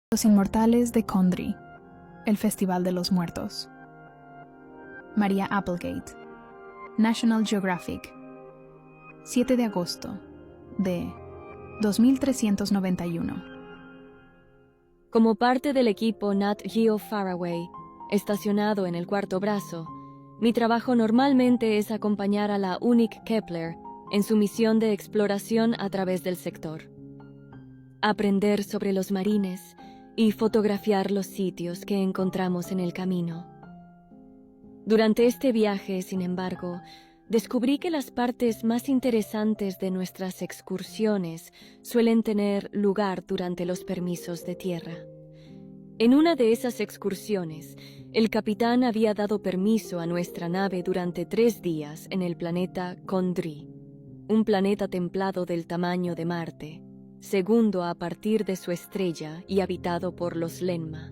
Los Inmortales de Condri, el Festival de los Muertos. María Applegate. National Geographic. 7 de agosto de 2391. Como parte del equipo Nat Geo Faraway, estacionado en el cuarto brazo, mi trabajo normalmente es acompañar a la UNIC Kepler en su misión de exploración a través del sector. Aprender sobre los marines y fotografiar los sitios que encontramos en el camino. Durante este viaje, sin embargo, descubrí que las partes más interesantes de nuestras excursiones suelen tener lugar durante los permisos de tierra. En una de esas excursiones, el capitán había dado permiso a nuestra nave durante 3 días en el planeta Condri, un planeta templado del tamaño de Marte, segundo a partir de su estrella y habitado por los Lenma.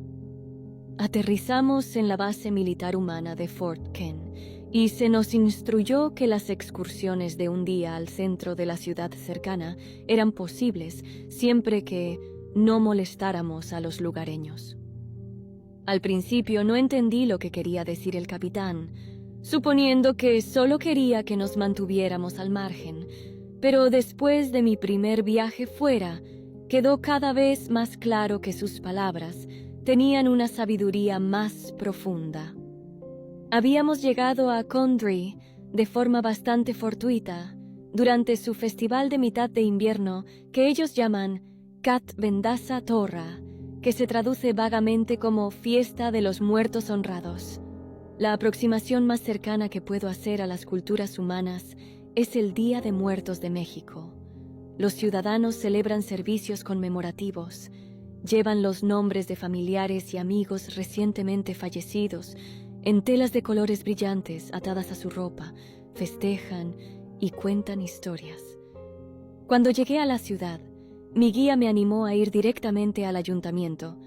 Aterrizamos en la base militar humana de Fort Ken y se nos instruyó que las excursiones de un día al centro de la ciudad cercana eran posibles siempre que no molestáramos a los lugareños. Al principio no entendí lo que quería decir el capitán, suponiendo que solo quería que nos mantuviéramos al margen, pero después de mi primer viaje fuera, quedó cada vez más claro que sus palabras tenían una sabiduría más profunda. Habíamos llegado a Condri de forma bastante fortuita durante su festival de mitad de invierno que ellos llaman Kat Vendasa Torra, que se traduce vagamente como Fiesta de los Muertos Honrados. La aproximación más cercana que puedo hacer a las culturas humanas es el Día de Muertos de México. Los ciudadanos celebran servicios conmemorativos, llevan los nombres de familiares y amigos recientemente fallecidos en telas de colores brillantes atadas a su ropa, festejan y cuentan historias. Cuando llegué a la ciudad, mi guía me animó a ir directamente al ayuntamiento,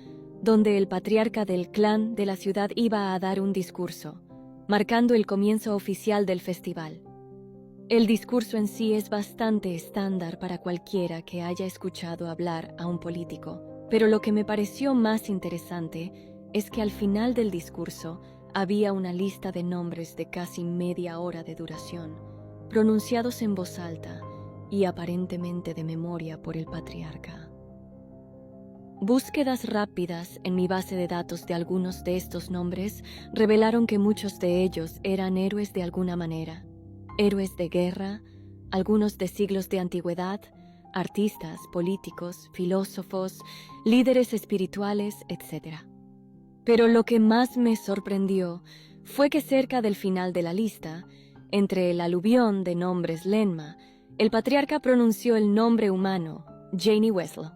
donde el patriarca del clan de la ciudad iba a dar un discurso, marcando el comienzo oficial del festival. El discurso en sí es bastante estándar para cualquiera que haya escuchado hablar a un político, pero lo que me pareció más interesante es que al final del discurso había una lista de nombres de casi media hora de duración, pronunciados en voz alta y aparentemente de memoria por el patriarca. Búsquedas rápidas en mi base de datos de algunos de estos nombres revelaron que muchos de ellos eran héroes de alguna manera. Héroes de guerra, algunos de siglos de antigüedad, artistas, políticos, filósofos, líderes espirituales, etc. Pero lo que más me sorprendió fue que cerca del final de la lista, entre el aluvión de nombres Lenma, el patriarca pronunció el nombre humano, Janie Wessel.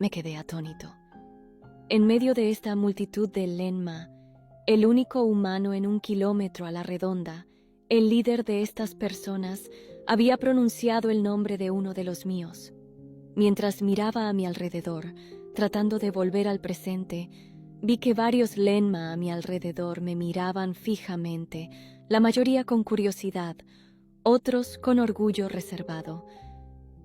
Me quedé atónito. En medio de esta multitud de Lenma, el único humano en 1 kilómetro a la redonda, el líder de estas personas había pronunciado el nombre de uno de los míos. Mientras miraba a mi alrededor, tratando de volver al presente, vi que varios Lenma a mi alrededor me miraban fijamente, la mayoría con curiosidad, otros con orgullo reservado.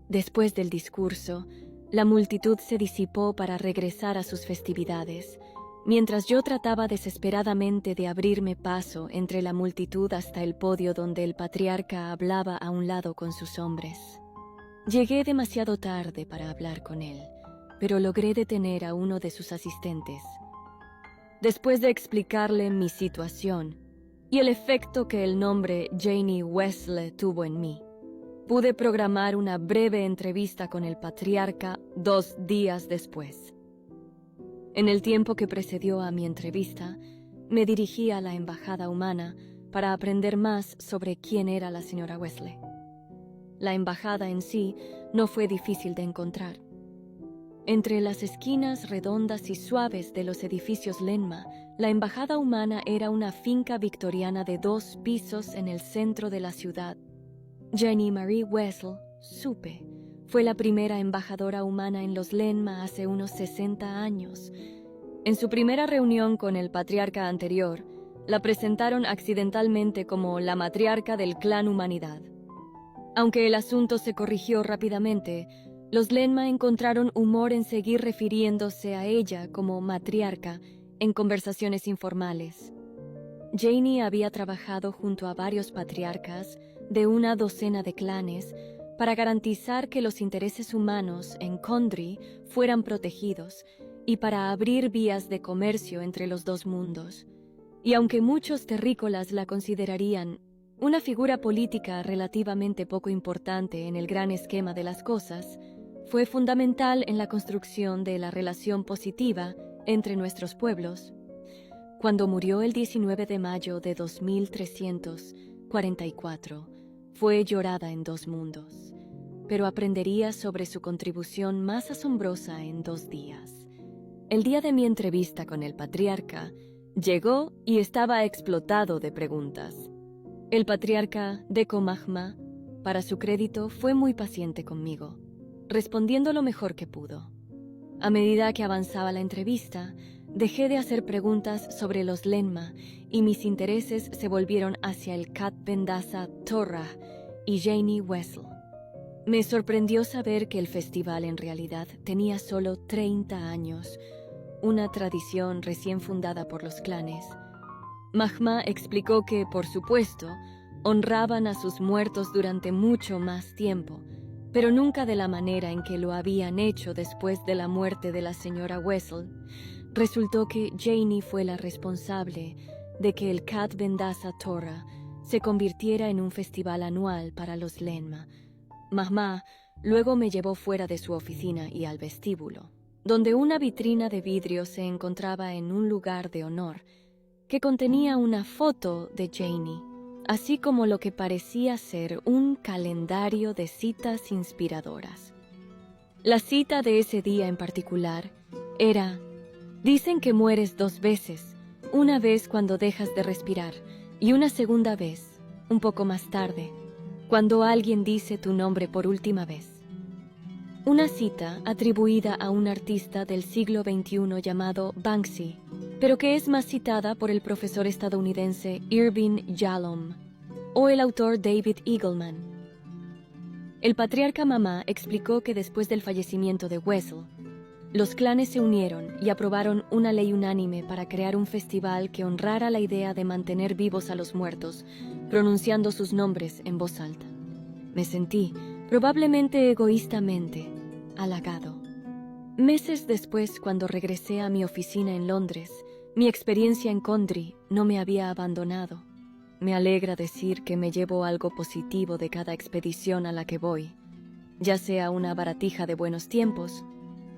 Después del discurso, la multitud se disipó para regresar a sus festividades, mientras yo trataba desesperadamente de abrirme paso entre la multitud hasta el podio donde el patriarca hablaba a un lado con sus hombres. Llegué demasiado tarde para hablar con él, pero logré detener a uno de sus asistentes. Después de explicarle mi situación y el efecto que el nombre Janie Wessel tuvo en mí, pude programar una breve entrevista con el patriarca 2 días después. En el tiempo que precedió a mi entrevista, me dirigí a la embajada humana para aprender más sobre quién era la señora Wesley. La embajada en sí no fue difícil de encontrar. Entre las esquinas redondas y suaves de los edificios Lenma, la embajada humana era una finca victoriana de 2 pisos en el centro de la ciudad. Janie Marie Wessel, supe, fue la primera embajadora humana en los Lenma hace unos 60 años. En su primera reunión con el patriarca anterior, la presentaron accidentalmente como la matriarca del clan Humanidad. Aunque el asunto se corrigió rápidamente, Los Lenma encontraron humor en seguir refiriéndose a ella como matriarca en conversaciones informales. Janie había trabajado junto a varios patriarcas de una docena de clanes para garantizar que los intereses humanos en Condri fueran protegidos y para abrir vías de comercio entre los dos mundos. Y aunque muchos terrícolas la considerarían una figura política relativamente poco importante en el gran esquema de las cosas, fue fundamental en la construcción de la relación positiva entre nuestros pueblos. Cuando murió el 19 de mayo de 2344, fue llorada en dos mundos, pero aprendería sobre su contribución más asombrosa en 2 días. El día de mi entrevista con el patriarca, llegó y estaba explotado de preguntas. El patriarca Deko Mahma, para su crédito, fue muy paciente conmigo, respondiendo lo mejor que pudo. A medida que avanzaba la entrevista, dejé de hacer preguntas sobre los Lenma y mis intereses se volvieron hacia el Cat Bendasa Torah y Janie Wessel. Me sorprendió saber que el festival en realidad tenía solo 30 años, una tradición recién fundada por los clanes. Mahma explicó que, por supuesto, honraban a sus muertos durante mucho más tiempo, pero nunca de la manera en que lo habían hecho después de la muerte de la señora Wessel. Resultó que Janie fue la responsable de que el Cat Bendasa Torah se convirtiera en un festival anual para los Lenma. Mahma luego me llevó fuera de su oficina y al vestíbulo, donde una vitrina de vidrio se encontraba en un lugar de honor que contenía una foto de Janie, así como lo que parecía ser un calendario de citas inspiradoras. La cita de ese día en particular era: dicen que mueres 2 veces, una vez cuando dejas de respirar y una segunda vez, un poco más tarde, cuando alguien dice tu nombre por última vez. Una cita atribuida a un artista del siglo XXI llamado Banksy, pero que es más citada por el profesor estadounidense Irving Yalom o el autor David Eagleman. El patriarca Mahma explicó que después del fallecimiento de Wessel, los clanes se unieron y aprobaron una ley unánime para crear un festival que honrara la idea de mantener vivos a los muertos, pronunciando sus nombres en voz alta. Me sentí, probablemente egoístamente, halagado. Meses después, cuando regresé a mi oficina en Londres, mi experiencia en Condri no me había abandonado. Me alegra decir que me llevo algo positivo de cada expedición a la que voy, ya sea una baratija de buenos tiempos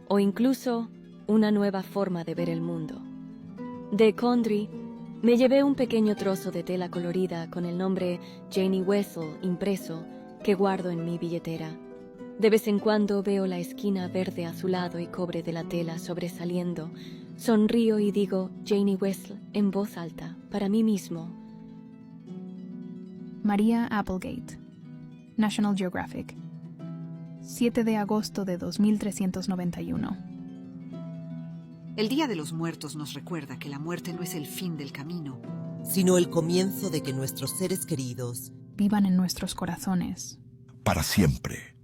o incluso una nueva forma de ver el mundo. De Condri me llevé un pequeño trozo de tela colorida con el nombre Janie Wessel impreso que guardo en mi billetera. De vez en cuando veo la esquina verde azulado y cobre de la tela sobresaliendo. Sonrío y digo Janie Wessel en voz alta para mí mismo. Maria Applegate, National Geographic, 7 de agosto de 2391. El Día de los Muertos nos recuerda que la muerte no es el fin del camino, sino el comienzo de que nuestros seres queridos vivan en nuestros corazones para siempre.